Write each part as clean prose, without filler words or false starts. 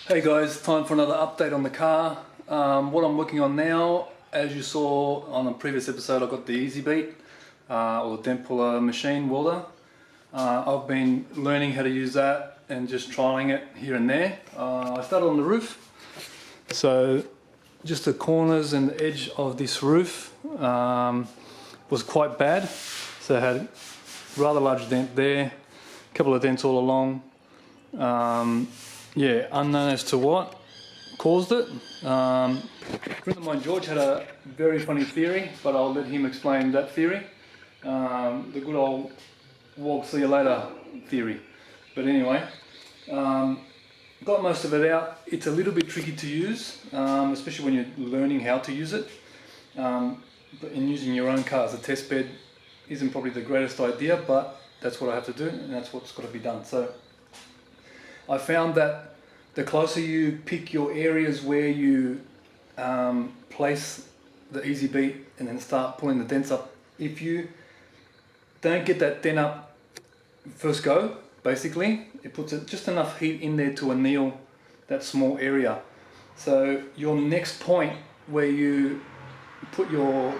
Hey guys, time for another update on the car. What I'm working on now, as you saw on a previous episode, I've got the easybeat or the dent puller machine welder. I've been learning how to use that and just trying it here and there. I started on the roof, so just the corners and the edge of this roof was quite bad. So I had a rather large dent there, a couple of dents all along. Yeah, unknown as to what caused it. A friend of mine, George, had a very funny theory, but I'll let him explain that theory. The good old walk see you later theory. But anyway, got most of it out. It's a little bit tricky to use, especially when you're learning how to use it. But in using your own car as a test bed isn't probably the greatest idea, but that's what I have to do, and that's what's got to be done. So I found that the closer you pick your areas where you place the easybeat and then start pulling the dents up, if you don't get that dent up first go, basically, it puts just enough heat in there to anneal that small area. So your next point where you put your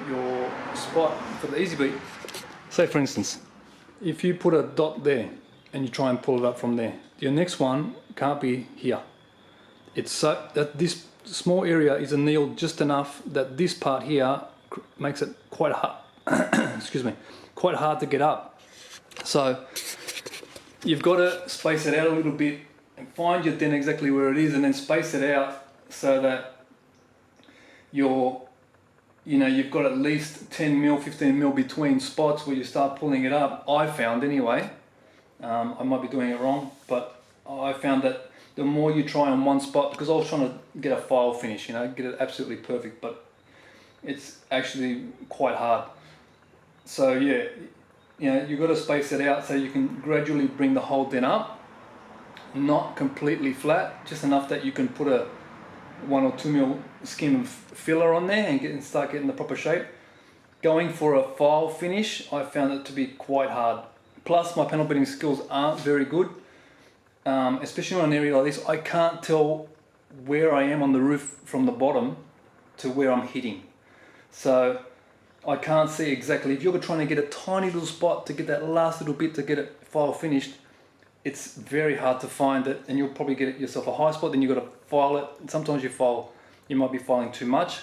spot for the easybeat, say for instance, if you put a dot there and you try and pull it up from there, your next one can't be here. It's so that this small area is annealed just enough that this part here makes it quite hard excuse me, quite hard to get up. So you've got to space it out a little bit and find your dent exactly where it is, and then space it out so that you've got at least 10 mil, 15 mil between spots where you start pulling it up. I found anyway. I might be doing it wrong, but I found that the more you try on one spot, because I was trying to get a file finish, get it absolutely perfect, but it's actually quite hard. So yeah, you've got to space it out so you can gradually bring the whole dent up, not completely flat, just enough that you can put a 1 or 2 mil skim of filler on there and start getting the proper shape. Going for a file finish, I found it to be quite hard. Plus my panel beating skills aren't very good, especially on an area like this. I can't tell where I am on the roof from the bottom to where I'm hitting. So I can't see exactly. If you're trying to get a tiny little spot to get that last little bit to get it file finished, it's very hard to find it, and you'll probably get yourself a high spot, then you've got to file it. And sometimes you might be filing too much.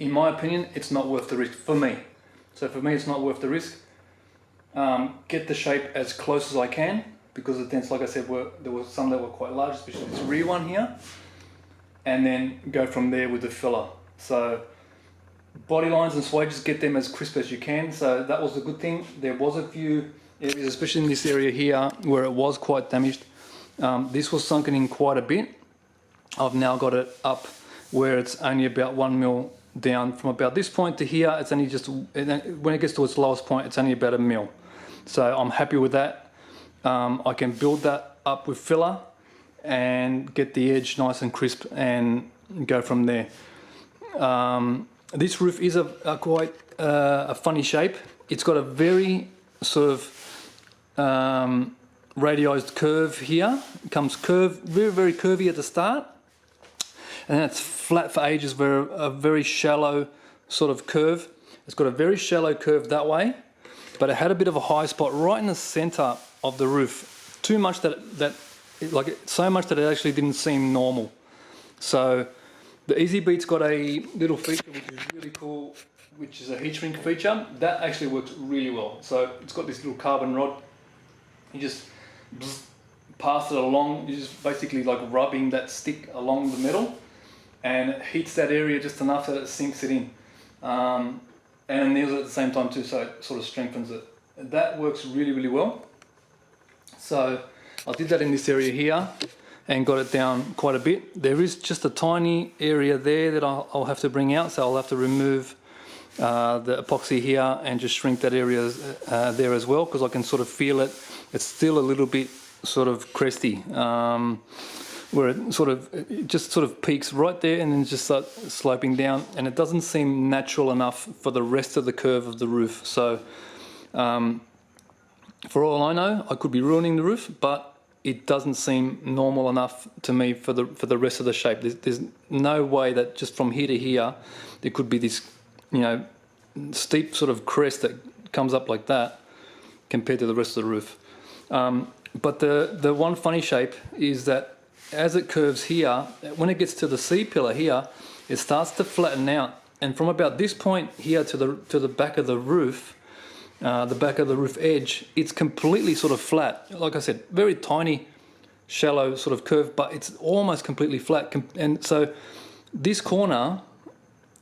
In my opinion, it's not worth the risk for me. So for me, it's not worth the risk. Get the shape as close as I can, because the dents, like I said, there were some that were quite large, especially this rear one here, and then go from there with the filler. So body lines and swages, get them as crisp as you can. So that was the good thing. There was a few areas, especially in this area here, where it was quite damaged. This was sunken in quite a bit. I've now got it up where it's only about 1 mil down. From about this point to here, it's only just, when it gets to its lowest point, it's only about 1 mil. So I'm happy with that. I can build that up with filler and get the edge nice and crisp and go from there. This roof is quite a funny shape. It's got a very sort of radiused curve here. It comes very, very curvy at the start, and then it's flat for ages, a very shallow sort of curve. It's got a very shallow curve that way, but it had a bit of a high spot right in the center of the roof. Too much so much that it actually didn't seem normal. So the easybeat's got a little feature which is really cool, which is a heat shrink feature. That actually works really well. So it's got this little carbon rod. You just pass it along. You're just basically like rubbing that stick along the metal, and it heats that area just enough that it sinks it in. And anneals it at the same time too, so it sort of strengthens it. That works really, really well. So I did that in this area here and got it down quite a bit. There is just a tiny area there that I'll have to bring out, so I'll have to remove the epoxy here and just shrink that area there as well, because I can sort of feel it. It's still a little bit sort of cresty, where it just sort of peaks right there and then just starts sloping down, and it doesn't seem natural enough for the rest of the curve of the roof. So for all I know, I could be ruining the roof, but it doesn't seem normal enough to me for the rest of the shape. There's no way that just from here to here there could be this, you know, steep sort of crest that comes up like that compared to the rest of the roof. But the one funny shape is that as it curves here, when it gets to the C pillar here, it starts to flatten out, and from about this point here to the back of the roof, the back of the roof edge, it's completely sort of flat. Like I said, very tiny, shallow sort of curve, but it's almost completely flat. And so this corner,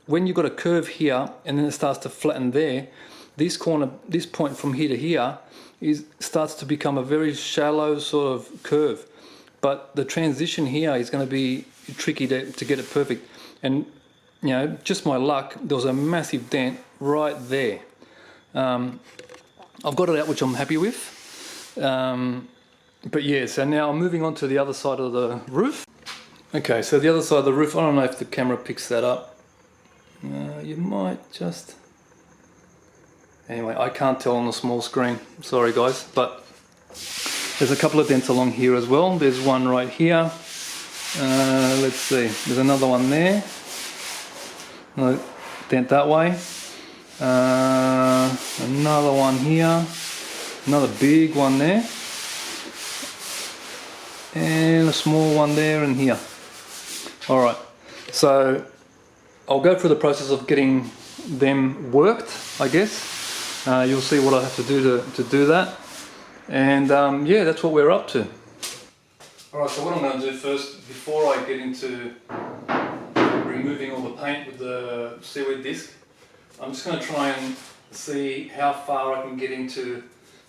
when you've got a curve here and then it starts to flatten there, this corner, this point from here to here, starts to become a very shallow sort of curve. But the transition here is going to be tricky to get it perfect. And you know, just my luck, there was a massive dent right there. I've got it out, which I'm happy with. But yeah, so now I'm moving on to the other side of the roof. Okay, so the other side of the roof, I don't know if the camera picks that up. You might just... Anyway, I can't tell on the small screen. Sorry guys, but there's a couple of dents along here as well. There's one right here. Let's see, there's another one there. Another dent that way. Another one here. Another big one there. And a small one there and here. Alright, so I'll go through the process of getting them worked, I guess. You'll see what I have to do to do that. And yeah, that's what we're up to. Alright, so what I'm going to do first, before I get into removing all the paint with the seaweed disc, I'm just going to try and see how far I can get into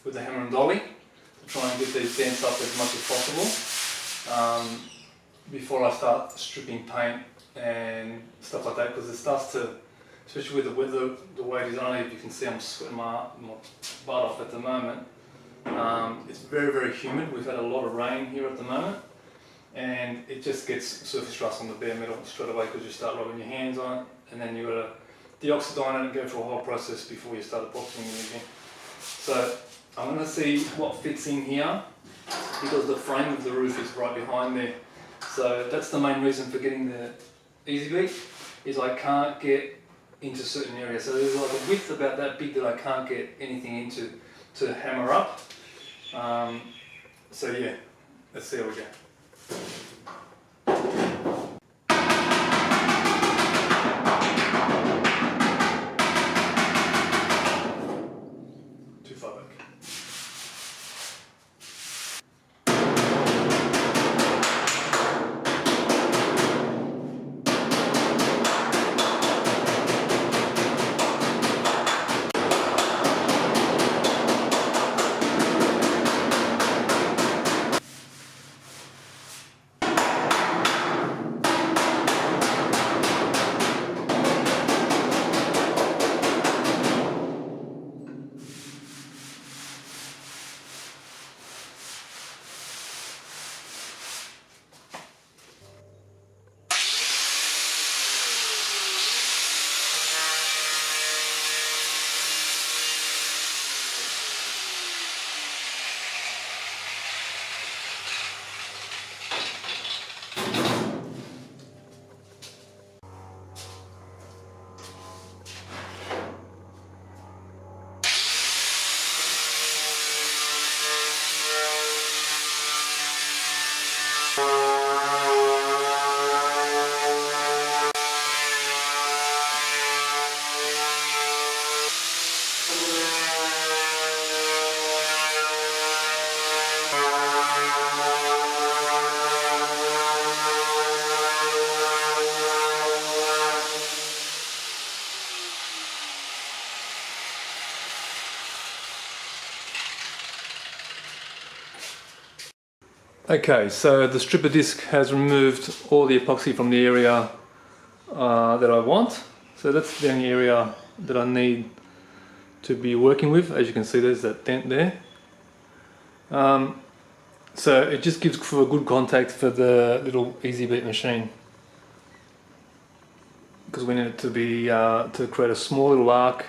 with the hammer and dolly to try and get these dents up as much as possible before I start stripping paint and stuff like that, because it starts to, especially with the weather, the way it is. I don't know if you can see I'm sweating my butt off at the moment. It's very, very humid. We've had a lot of rain here at the moment, and it just gets surface rust on the bare metal straight away because you start rubbing your hands on it, and then you've got to deoxidine it and go through a whole process before you start epoxying it again. So I'm going to see what fits in here, because the frame of the roof is right behind there. So that's the main reason for getting the easybeat, is I can't get into certain areas. So there's like a width about that big that I can't get anything into to hammer up. So yeah, let's see how we go. Too far back. Okay, so the stripper disc has removed all the epoxy from the area that I want. So that's the only area that I need to be working with. As you can see, there's that dent there. So it just gives for a good contact for the little easybeat machine, because we need it to be to create a small little arc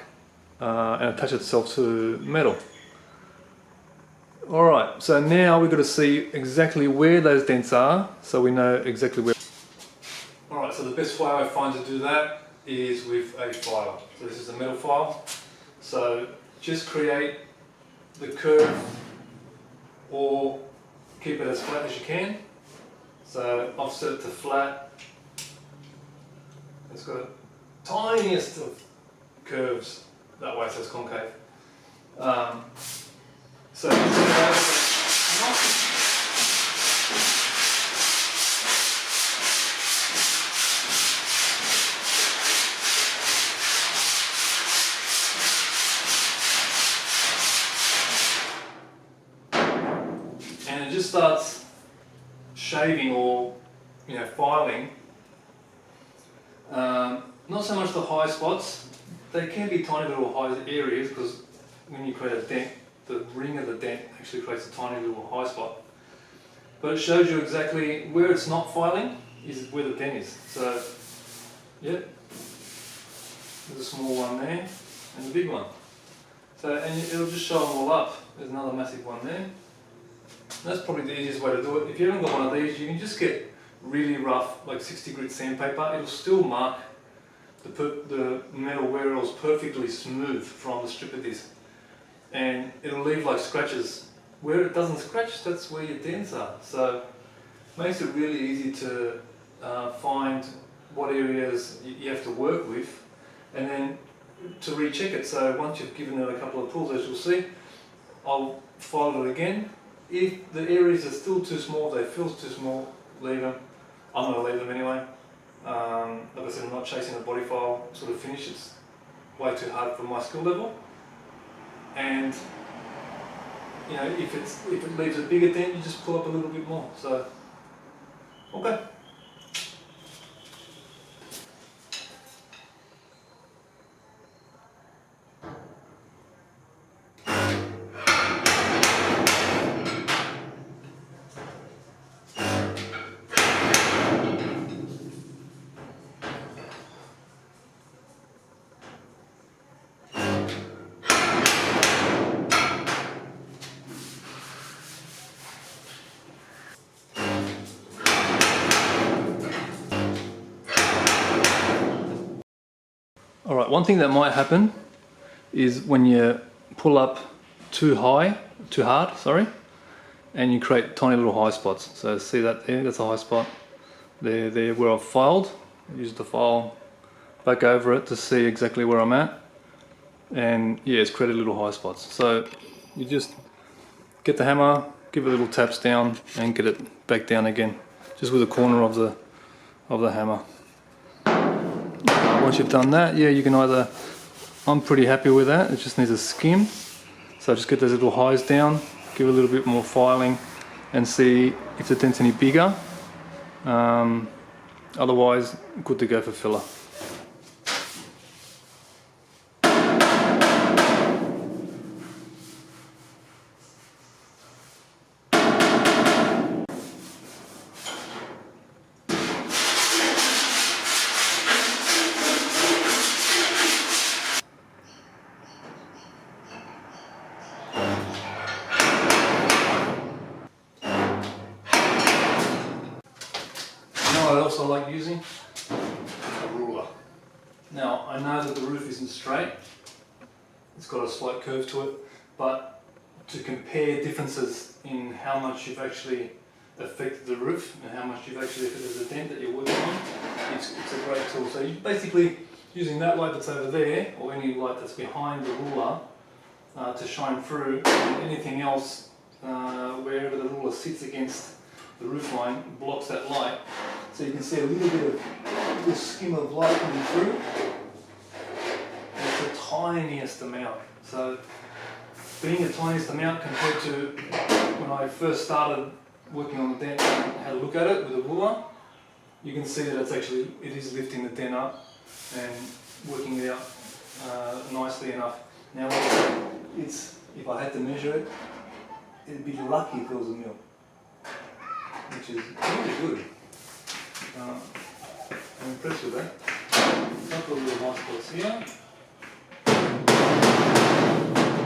and attach itself to metal. Alright, so now we've got to see exactly where those dents are, so we know exactly where. Alright, so the best way I find to do that is with a file. So this is a metal file. So just create the curve or keep it as flat as you can. So offset it to flat. It's got the tiniest of curves that way, so it's concave. So and it just starts shaving or filing. Not so much the high spots. They can be tiny little high areas because when you create a dent, the ring of the dent actually creates a tiny little high spot. But it shows you exactly where it's not filing is where the dent is. So, yeah, there's a small one there and a big one. So, and it'll just show them all up. There's another massive one there. That's probably the easiest way to do it. If you haven't got one of these, you can just get really rough, like 60 grit sandpaper. It'll still mark the metal where it was perfectly smooth from the strip of this. And it'll leave like scratches. Where it doesn't scratch, that's where your dents are. So it makes it really easy to find what areas you have to work with and then to recheck it. So once you've given it a couple of pulls, as you'll see, I'll file it again. If the areas are still too small, they feel too small, leave them. I'm going to leave them anyway. Like I said, I'm not chasing a body file sort of finish. It's way too hard for my skill level. And if it leaves a bigger dent, you just pull up a little bit more. So, okay. Alright, one thing that might happen is when you pull up too hard, and you create tiny little high spots. So see that there, that's a high spot. There where I've filed. Use the file back over it to see exactly where I'm at. And yeah, it's created little high spots. So you just get the hammer, give it little taps down and get it back down again. Just with the corner of the hammer. Once you've done that, yeah, you can either, I'm pretty happy with that, it just needs a skim. So just get those little highs down, give it a little bit more filing and see if the dent's any bigger. Otherwise, good to go for filler. What I also like using a ruler. Now I know that the roof isn't straight, it's got a slight curve to it, but to compare differences in how much you've actually affected the roof and how much you've actually affected the dent that you're working on, it's a great tool. So you're basically using that light that's over there or any light that's behind the ruler to shine through, and anything else wherever the ruler sits against the roof line blocks that light. So you can see a little skim of light coming through. And it's the tiniest amount. So being the tiniest amount compared to when I first started working on the dent and had a look at it with a ruler, you can see that it is lifting the dent up and working it out nicely enough. Now if I had to measure it, it'd be lucky if it was a mil, which is really good. I'm impressed with that. A couple of little hot spots here.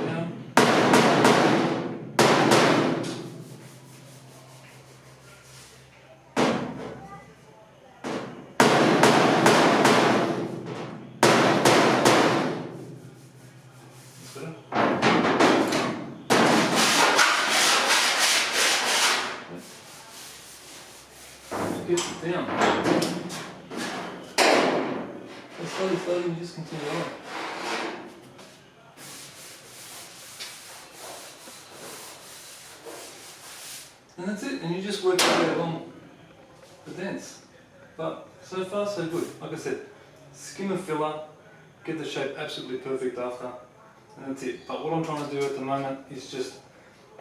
Down. slowly, you just continue on. And that's it, and you just work your way along the dents. But so far so good. Like I said, skim a filler, get the shape absolutely perfect after, and that's it. But what I'm trying to do at the moment is just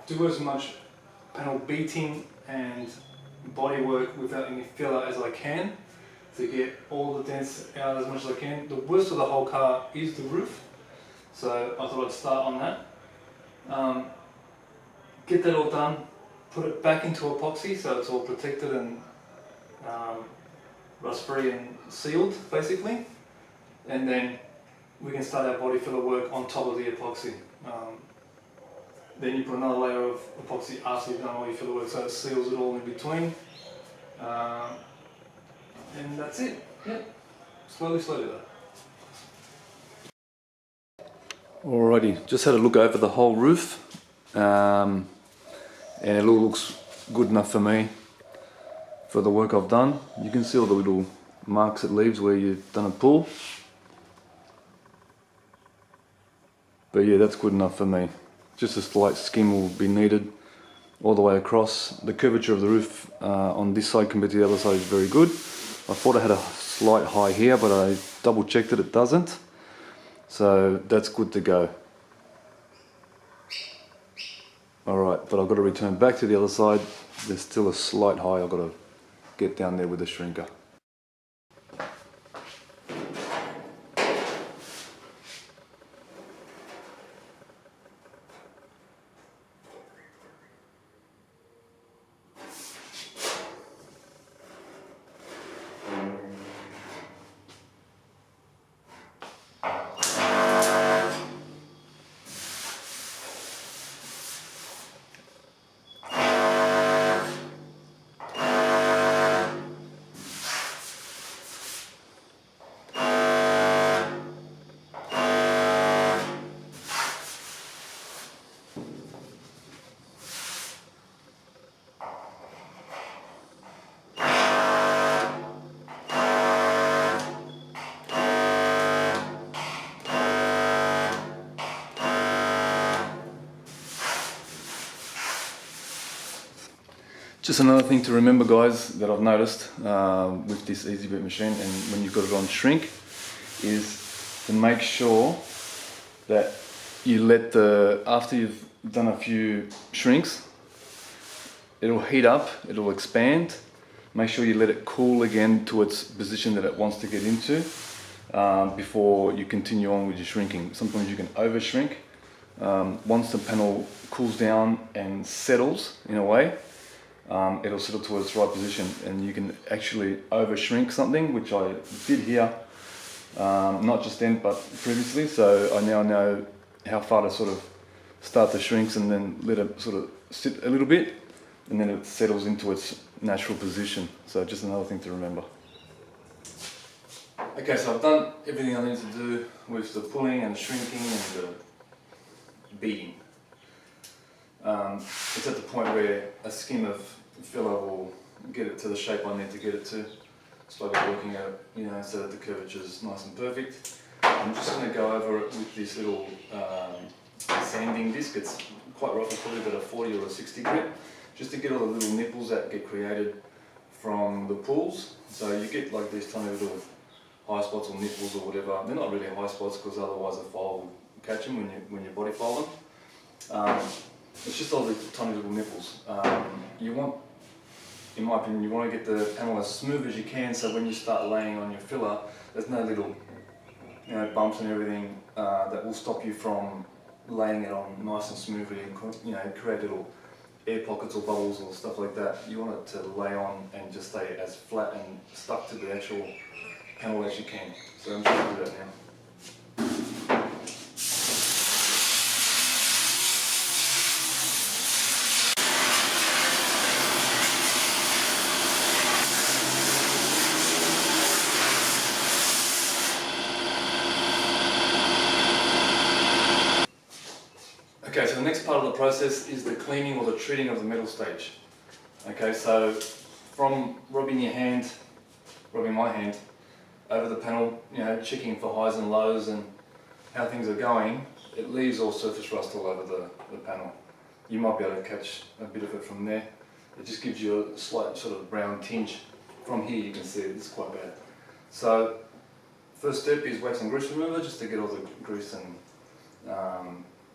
do as much panel beating and body work without any filler as I can to get all the dents out as much as I can. The worst of the whole car is the roof, so I thought I'd start on that. Get that all done, put it back into epoxy so it's all protected and rust free and sealed basically, and then we can start our body filler work on top of the epoxy. Then you put another layer of epoxy after you've done all your filler work so it seals it all in between, and that's it. Yep. Slowly though. Alrighty, just had a look over the whole roof, and it all looks good enough for me for the work I've done. You can see all the little marks it leaves where you've done a pull. But yeah, that's good enough for me. Just a slight skim will be needed all the way across. The curvature of the roof on this side compared to the other side is very good. I thought I had a slight high here, but I double checked that it doesn't. So that's good to go. Alright, but I've got to return back to the other side. There's still a slight high I've got to get down there with the shrinker. Just another thing to remember, guys, that I've noticed with this easybeat machine, and when you've got it on shrink, is to make sure that you let after you've done a few shrinks, it'll heat up, it'll expand. Make sure you let it cool again to its position that it wants to get into before you continue on with your shrinking. Sometimes you can over shrink. Once the panel cools down and settles in a way, it'll settle to its right position, and you can actually over shrink something, which I did here, not just then but previously. So I now know how far to sort of start the shrinks and then let it sort of sit a little bit, and then it settles into its natural position. So just another thing to remember. Okay, so I've done everything I need to do with the pulling and shrinking and the beating. It's at the point where a skim of filler will get it to the shape I need to get it to. Slowly working at it, you know, so that the curvature is nice and perfect. I'm just going to go over it with this little sanding disc. It's quite rough, it's probably about a 40 or a 60 grit, just to get all the little nipples that get created from the pulls. So you get like these tiny little high spots or nipples or whatever. They're not really high spots because otherwise the file will catch them when you body file them. It's just all the tiny little nipples. You want, in my opinion, you want to get the panel as smooth as you can, so when you start laying on your filler, there's no little, you know, bumps and everything that will stop you from laying it on nice and smoothly and, you know, create little air pockets or bubbles or stuff like that. You want it to lay on and just stay as flat and stuck to the actual panel as you can. So I'm just going to do that now. Okay, so the next part of the process is the cleaning or the treating of the metal stage. Okay, so from rubbing my hand, over the panel, you know, checking for highs and lows and how things are going, it leaves all surface rust all over the panel. You might be able to catch a bit of it from there. It just gives you a slight sort of brown tinge. From here you can see it's quite bad. So first step is wax and grease remover, just to get all the grease and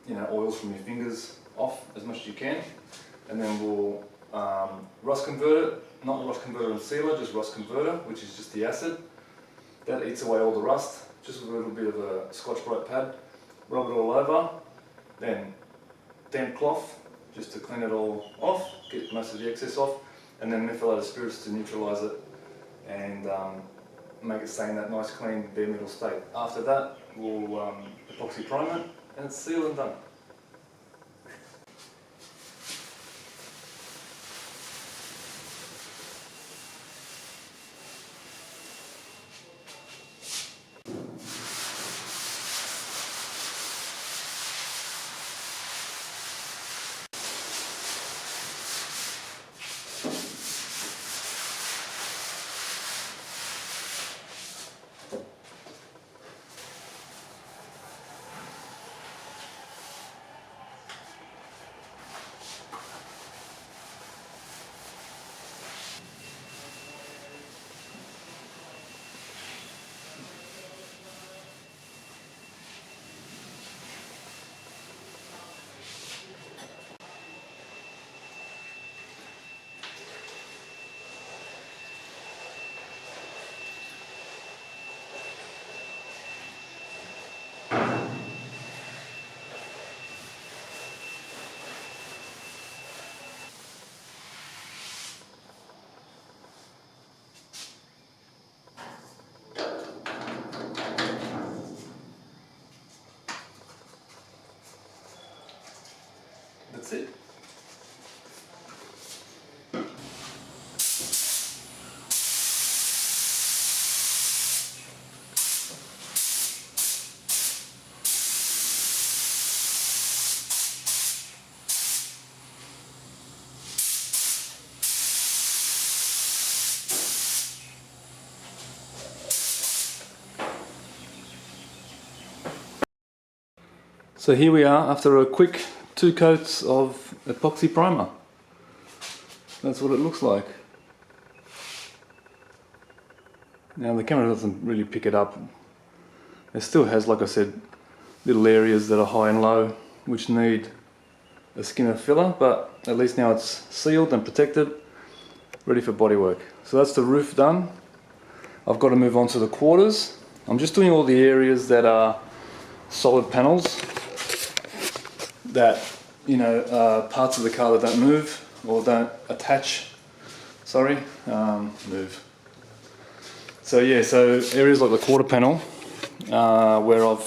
you know, oils from your fingers off as much as you can. And then we'll rust converter, not rust converter and sealer, just rust converter, which is just the acid. That eats away all the rust, just with a little bit of a Scotch-Brite pad. Rub it all over, then damp cloth, just to clean it all off, get most of the excess off, and then methylated spirits to neutralise it and make it stay in that nice clean bare metal state. After that, we'll epoxy prime it, and it's sealed and done. That's it. So here we are after a quick 2 coats of epoxy primer. That's what it looks like. Now the camera doesn't really pick it up. It still has, like I said, little areas that are high and low which need a skin of filler, but at least now it's sealed and protected, ready for bodywork. So that's the roof done. I've got to move on to the quarters. I'm just doing all the areas that are solid panels, that, you know, parts of the car that don't move or don't attach, move. So yeah, so areas like the quarter panel, where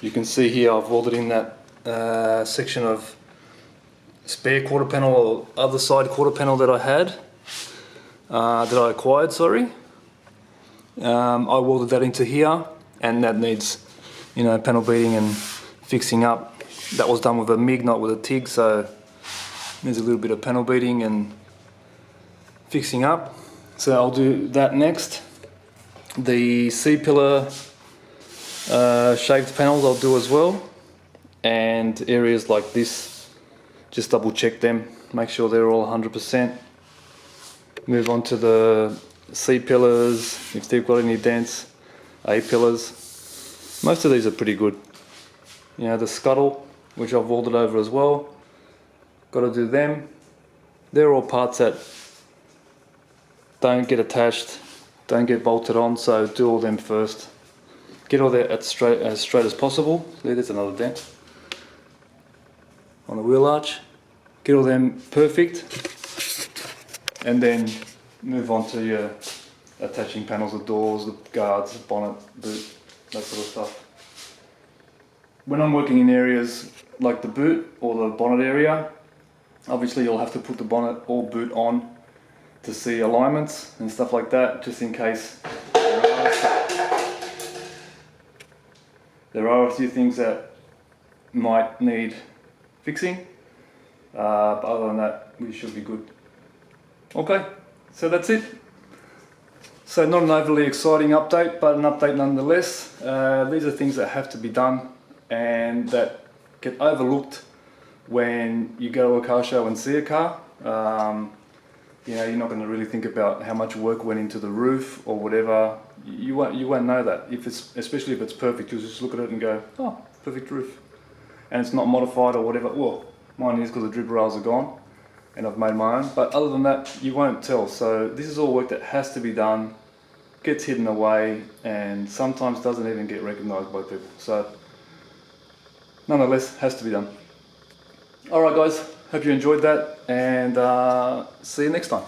you can see here I've welded in that section of spare quarter panel or other side quarter panel that I had, that I acquired, I welded that into here, and that needs, you know, panel beating and fixing up. That was done with a MIG, not with a TIG, so there's a little bit of panel beating and fixing up. So I'll do that next. The C-pillar shaved panels I'll do as well, and areas like this, just double check them, make sure they're all 100%. Move on to the C-pillars, if they've got any dents, A-pillars. Most of these are pretty good. You know, the scuttle, which I've welded over as well, got to do them. They're all parts that don't get attached, don't get bolted on, so do all them first. Get all that as straight as possible. There's another dent on the wheel arch. Get all them perfect, and then move on to your attaching panels, the doors, the guards, the bonnet, boot, that sort of stuff. When I'm working in areas like the boot or the bonnet area, obviously you'll have to put the bonnet or boot on to see alignments and stuff like that, just in case there are a few things that might need fixing, but other than that we should be good. Okay, so that's it. So not an overly exciting update, but an update nonetheless. These are things that have to be done and that get overlooked when you go to a car show and see a car. You know, you're not going to really think about how much work went into the roof or whatever. You won't know that, especially if it's perfect. You'll just look at it and go, oh, perfect roof. And it's not modified or whatever. Well, mine is because the drip rails are gone and I've made my own. But other than that, you won't tell. So this is all work that has to be done, gets hidden away, and sometimes doesn't even get recognised by people. So nonetheless, has to be done. Alright guys, hope you enjoyed that, and see you next time.